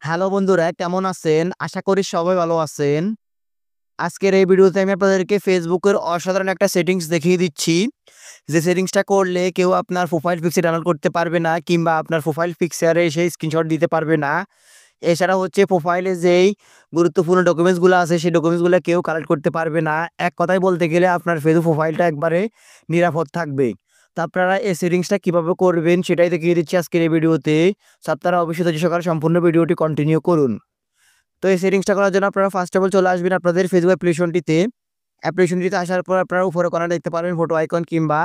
Hello বন্ধুরা, কেমন আছেন? আশা করি সবাই ভালো আছেন। আজকের এই ভিডিওতে আমি আপনাদেরকে ফেসবুকের অসাধারণ একটা সেটিংস দেখিয়ে দিচ্ছি। যে সেটিংসটা করলে কেউ আপনার প্রোফাইল পিকচার ডাউনলোড করতে পারবে না কিংবা আপনার প্রোফাইল পিকচারে সেই স্ক্রিনশট দিতে পারবে না। এছাড়া হচ্ছে প্রোফাইলে যেই গুরুত্বপূর্ণ ডকুমেন্টসগুলো আছে সেই ডকুমেন্টসগুলো কেউ কালেক্ট করতে পারবে না। এক কথায় বলতে গেলে আপনার ফেসবুক প্রোফাইলটা একবারে নিরাপদ থাকবে। তো আপনারা এই সেটিংসটা কিভাবে করবেন সেটাই দেখিয়ে দিচ্ছি আজকের এই ভিডিওতে। সো আপনারা অবশ্যই ধৈর্য সহকারে সম্পূর্ণ ভিডিওটি কন্টিনিউ করুন। তো এই সেটিংসটা করার জন্য আপনারা ফার্স্ট অফ অল চলে আসবেন আপনাদের ফেসবুক অ্যাপ্লিকেশনটিতে। অ্যাপ্লিকেশনটিতে আসার পর আপনারা উপরে কর্নারে দেখতে পারবেন ফটো আইকন কিংবা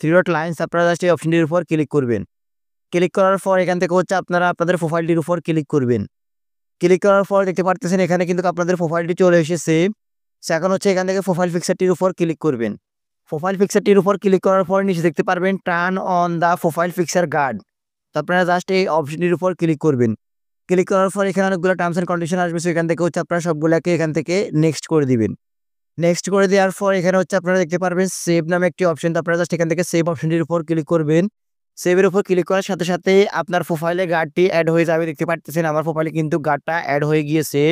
থ্রি ডট লাইনস। আপনারা জাস্ট এই অপশনটির উপর ক্লিক করবেন। ক্লিক করার পর এখান থেকে হচ্ছে আপনারা আপনাদের প্রোফাইলটির উপর ক্লিক করবেন। ক্লিক করার পর দেখতে পারতেছেন এখানে কিন্তু আপনাদের প্রোফাইলটি চলে এসেছে। সো এখন হচ্ছে এখান থেকে প্রোফাইল পিকচারটির উপর ক্লিক করবেন। প্রোফাইল পিকচারটির উপর ক্লিক করার পর নিচে দেখতে পারবেন turn on the profile picture guard. তো আপনারা জাস্ট এই অপশনটির উপর ক্লিক করবেন। ক্লিক করার পর এখানে অনেকগুলো টার্মস অ্যান্ড কন্ডিশন আসবে। সো এখান থেকে হচ্ছে আপনারা সবগুলাকে এখান থেকে নেক্সট করে দিবেন। নেক্সট করে দেওয়ার পর এখানে হচ্ছে আপনারা দেখতে পারবেন সেভ নামে একটি অপশন। তো আপনারা জাস্ট এখান থেকে সেভ অপশনটির উপর ক্লিক করবেন। সেভের উপর ক্লিক করার সাথে সাথে আপনার প্রোফাইলে গার্ডটি অ্যাড হয়ে যাবে। দেখতে পাচ্ছেন আমার প্রোফাইলে কিন্তু গার্ডটা অ্যাড হয়ে গিয়েছে।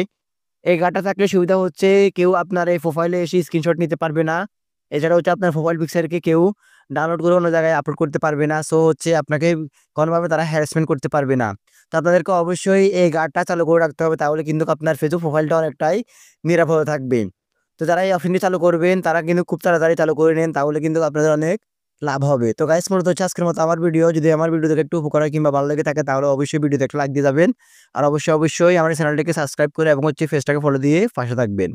এই গার্ডটা থাকলে সুবিধা হচ্ছে কেউ আপনার এই প্রোফাইলে এসে স্ক্রিনশট নিতে পারবে না। এছাড়া হচ্ছে আপনার প্রোফাইল পিকচারকে কেউ ডাউনলোড করে অন্য জায়গায় আপলোড করতে পারবে না। সো হচ্ছে আপনাকে কোনোভাবে তারা হ্যারাসমেন্ট করতে পারবে না। তো আপনাদেরকে অবশ্যই এই গার্ডটা চালু করে রাখতে হবে, তাহলে কিন্তু আপনার ফেসবুক প্রোফাইলটা অনেকটাই নিরাপদ থাকবে। তো যারা এই অপশনটি চালু করবেন তারা কিন্তু খুব তাড়াতাড়ি চালু করে নেন, তাহলে কিন্তু আপনাদের অনেক লাভ হবে। তো গাইস, মূলত হচ্ছে আজকের মতো আমার ভিডিও। যদি আমার ভিডিও থেকে একটু উপকার হয় কিংবা ভালো লেগে থাকে তাহলে অবশ্যই ভিডিওতে একটা লাইক দিয়ে যাবেন। আর অবশ্যই আমার চ্যানেলটিকে সাবস্ক্রাইব করে এবং হচ্ছে পেজটাকে ফলো দিয়ে পাশে থাকবেন।